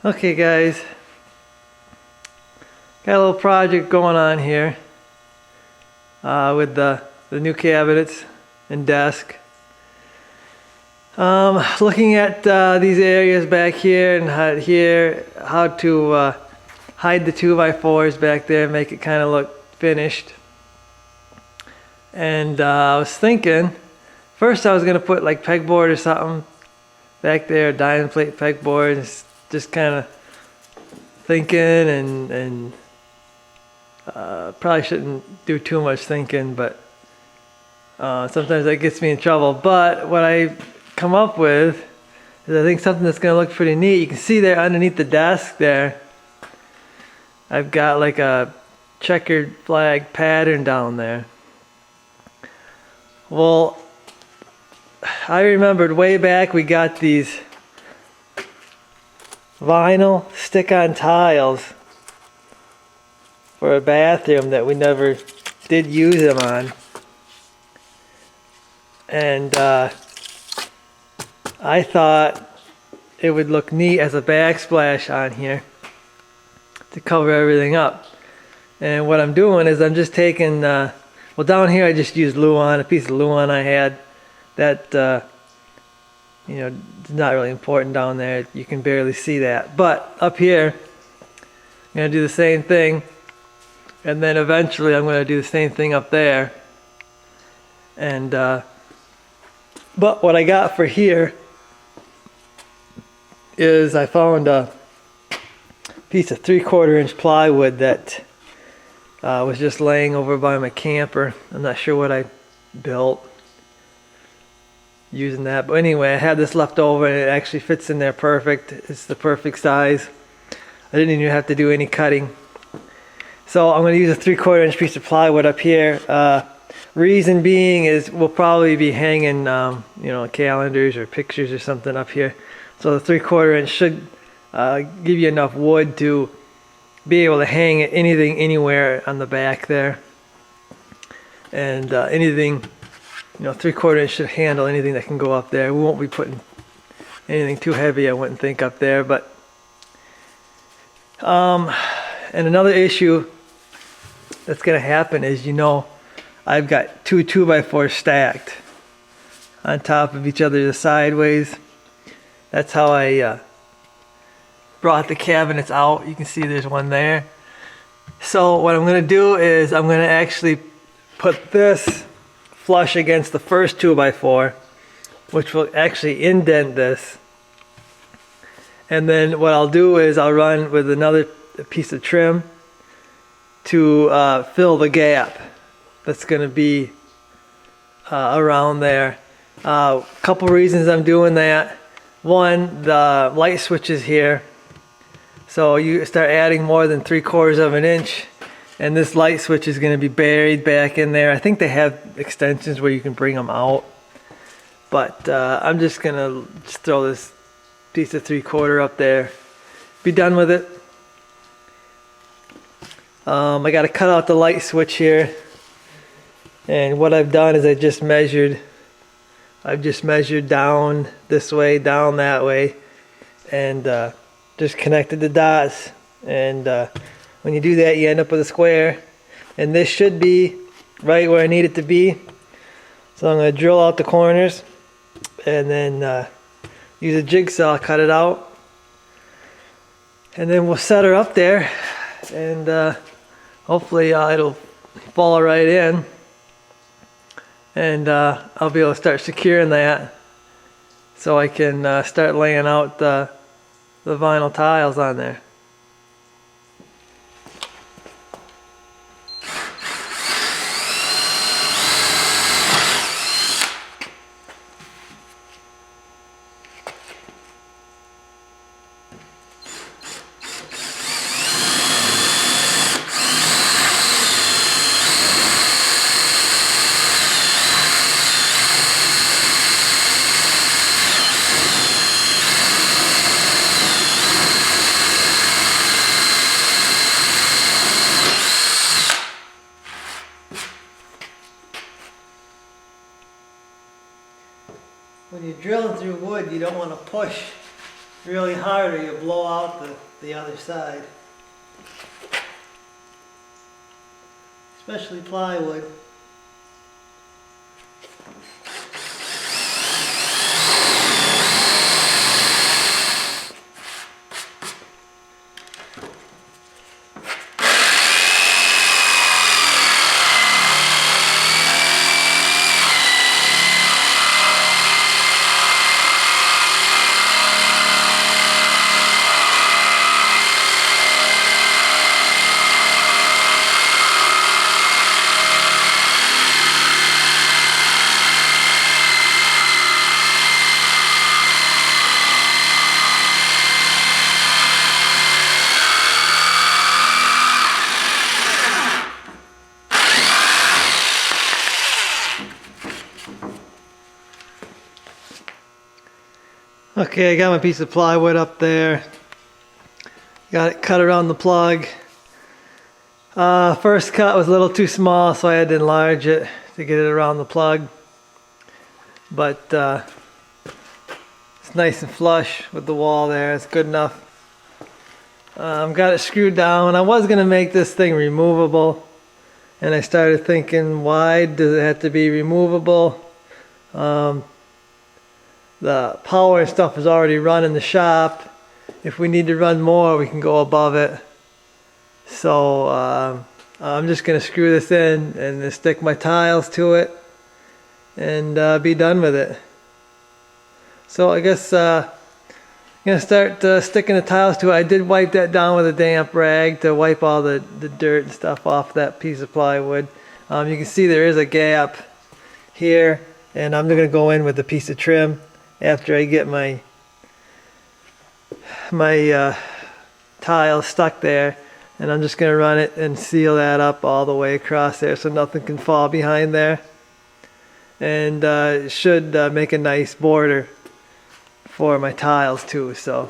Okay guys, got a little project going on here with the new cabinets and desk. Looking at these areas back here and how to hide the 2x4s back there, make it kind of look finished. And I was thinking, first I was going to put like pegboard or something back there, diamond plate pegboard. Just kind of thinking and probably shouldn't do too much thinking, but sometimes that gets me in trouble. But what I come up with is I think something that's going to look pretty neat. You can see there underneath the desk there, I've got like a checkered flag pattern down there. Well, I remembered way back we got these vinyl stick-on tiles for a bathroom that we never did use them on, and I thought it would look neat as a backsplash on here to cover everything up. And what I'm doing is I'm just taking well, down here I just used Luan, a piece of Luan I had that you know, it's not really important down there. You can barely see that. But up here, I'm going to do the same thing. And then eventually I'm going to do the same thing up there. And, but what I got for here is I found a piece of 3/4 inch plywood that was just laying over by my camper. I'm not sure what I built using that, but anyway, I had this left over and it actually fits in there perfect. It's the perfect size. I didn't even have to do any cutting. So I'm going to use a 3/4 inch piece of plywood up here. Reason being is we'll probably be hanging you know, calendars or pictures or something up here. So the 3/4 inch should give you enough wood to be able to hang it, anything anywhere on the back there. And anything, you know, 3/4 inch should handle anything that can go up there. We won't be putting anything too heavy, I wouldn't think, up there. But and another issue that's going to happen is, you know, I've got two 2x4s stacked on top of each other sideways. That's how I brought the cabinets out. You can see there's one there. So what I'm going to do is I'm going to actually put this flush against the first 2x4, which will actually indent this. And then what I'll do is I'll run with another piece of trim to fill the gap that's going to be around there. Couple reasons I'm doing that. One, the light switch is here, so you start adding more than 3/4 of an inch and this light switch is going to be buried back in there. I think they have extensions where you can bring them out, but I'm just going to throw this piece of 3/4 up there, be done with it. I got to cut out the light switch here, and what I've done is I've just measured down this way, down that way, and just connected the dots. And when you do that, you end up with a square, and this should be right where I need it to be. So I'm going to drill out the corners and then use a jigsaw, cut it out, and then we'll set her up there, and hopefully it'll fall right in, and I'll be able to start securing that so I can start laying out the vinyl tiles on there. When you're drilling through wood, you don't want to push really hard or you blow out the other side. Especially plywood. Okay, I got my piece of plywood up there. Got it cut around the plug. First cut was a little too small, so I had to enlarge it to get it around the plug. But it's nice and flush with the wall there. It's good enough. Got it screwed down. I was going to make this thing removable. And I started thinking, why does it have to be removable? The power and stuff is already run in the shop. If we need to run more, we can go above it. So I'm just going to screw this in and stick my tiles to it and be done with it. So I guess I'm going to start sticking the tiles to it. I did wipe that down with a damp rag to wipe all the dirt and stuff off that piece of plywood. You can see there is a gap here, and I'm going to go in with a piece of trim after I get my tile stuck there, and I'm just going to run it and seal that up all the way across there so nothing can fall behind there, and it should make a nice border for my tiles too. So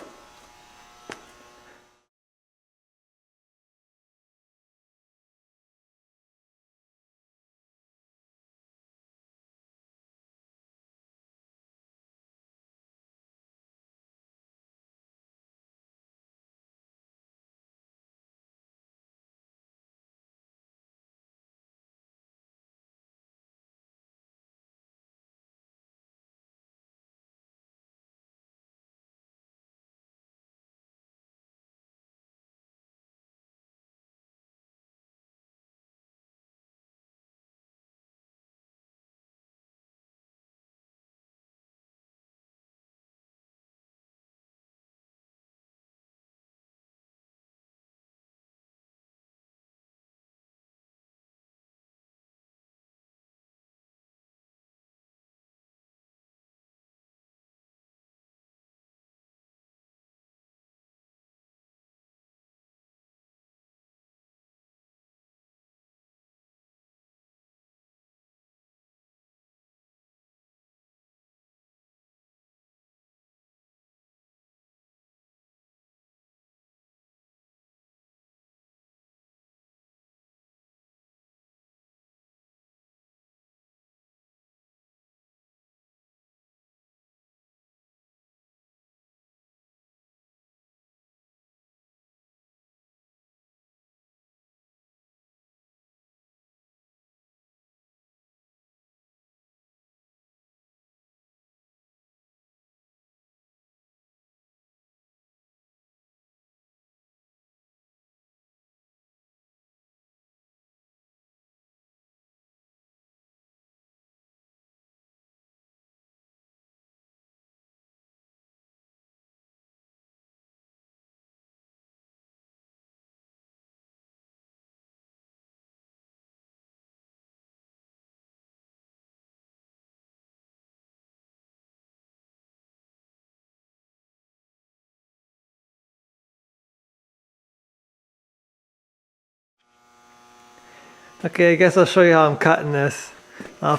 okay, I guess I'll show you how I'm cutting this.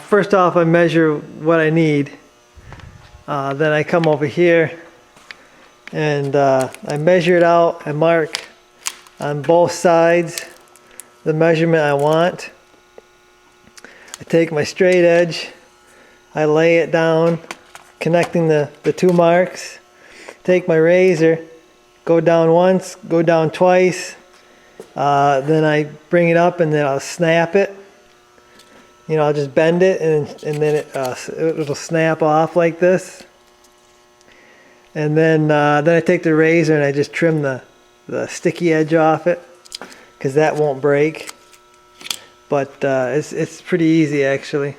First off, I measure what I need. Then I come over here and I measure it out. I mark on both sides the measurement I want. I take my straight edge, I lay it down, connecting the two marks, take my razor, go down once, go down twice, then I bring it up and then I'll snap it. You know, I'll just bend it and then it'll snap off like this. And then I take the razor and I just trim the sticky edge off it, because that won't break. But it's pretty easy actually.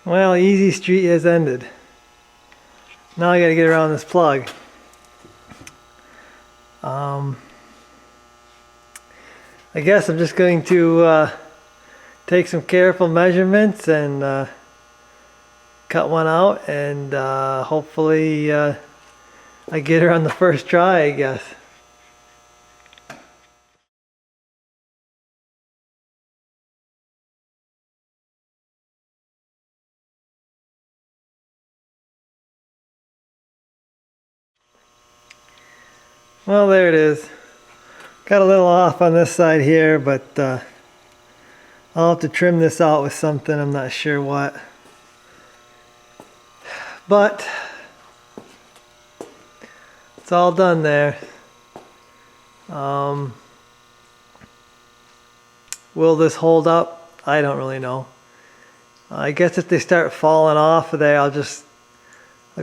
Well, Easy Street has ended. Now I gotta get around this plug. I guess I'm just going to take some careful measurements and cut one out, and hopefully I get her on the first try, I guess. Well, there it is. Got a little off on this side here, but I'll have to trim this out with something. I'm not sure what. But it's all done there. Will this hold up? I don't really know. I guess if they start falling off of there, I'll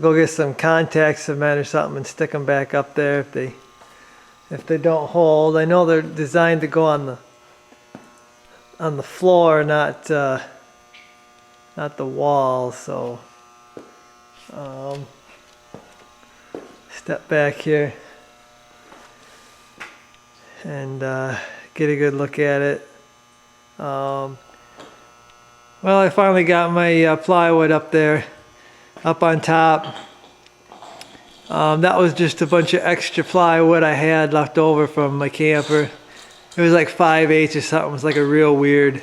go get some contact cement or something and stick them back up there if they don't hold. I know they're designed to go on the floor, not the wall. So step back here and get a good look at it. Well, I finally got my plywood up there, up on top. That was just a bunch of extra plywood I had left over from my camper. It was like 5/8 or something. It was like a real weird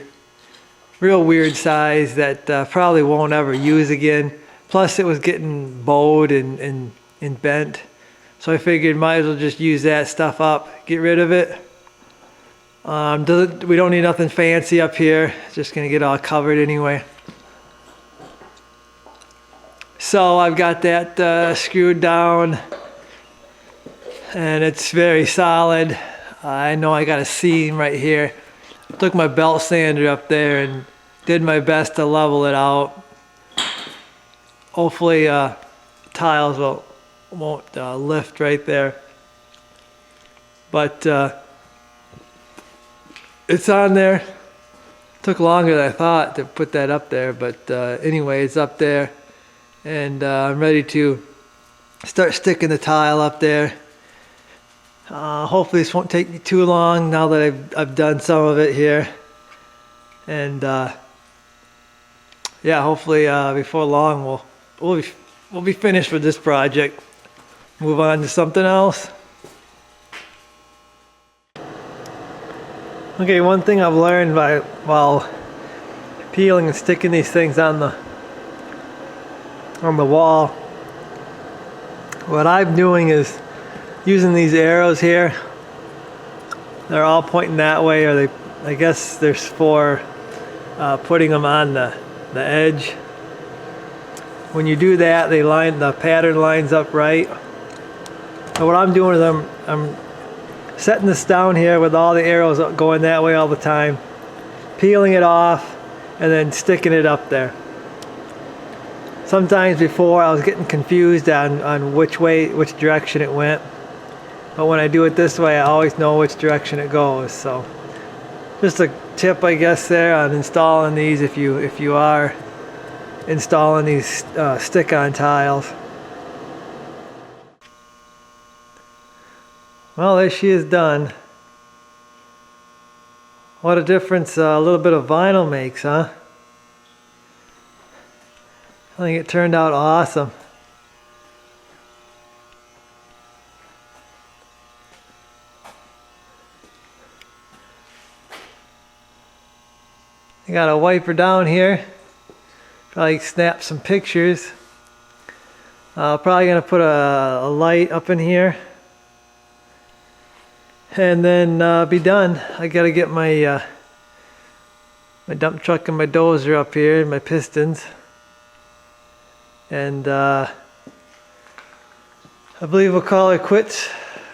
size that probably won't ever use again. Plus it was getting bowed and bent. So I figured might as well just use that stuff up, get rid of it. We don't need nothing fancy up here. It's just gonna get all covered anyway. So I've got that screwed down and it's very solid. I know I got a seam right here. Took my belt sander up there and did my best to level it out. Hopefully tiles won't lift right there. But it's on there. Took longer than I thought to put that up there, but anyway, it's up there. And I'm ready to start sticking the tile up there. Hopefully this won't take me too long now that I've done some of it here. And yeah, hopefully before long we'll be finished with this project. Move on to something else. Okay, one thing I've learned while peeling and sticking these things on the wall, what I'm doing is using these arrows here. They're all pointing that way, or I guess there's for putting them on the edge. When you do that, the pattern lines up right. So what I'm doing is I'm setting this down here with all the arrows going that way all the time, peeling it off, and then sticking it up there. Sometimes before I was getting confused on which direction it went. But when I do it this way, I always know which direction it goes. So just a tip, I guess, there on installing these if you are installing these stick-on tiles. Well, there she is done. What a difference a little bit of vinyl makes, huh? I think it turned out awesome. I got a wiper down here. Probably snap some pictures. Probably gonna put a light up in here. And then be done. I gotta get my dump truck and my dozer up here, and my pistons. And I believe we'll call it quits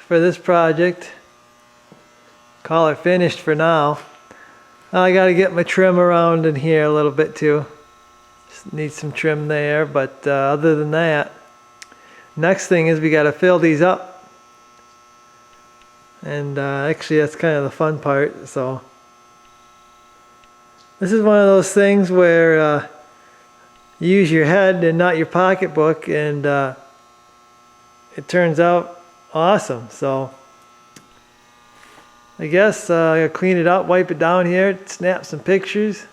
for this project. Call it finished for now. I gotta get my trim around in here a little bit too. Just need some trim there, but other than that, next thing is we gotta fill these up. And actually that's kind of the fun part. So this is one of those things where you use your head and not your pocketbook, and it turns out awesome. So I guess I'll clean it up, wipe it down here, snap some pictures,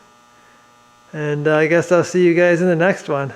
and I guess I'll see you guys in the next one.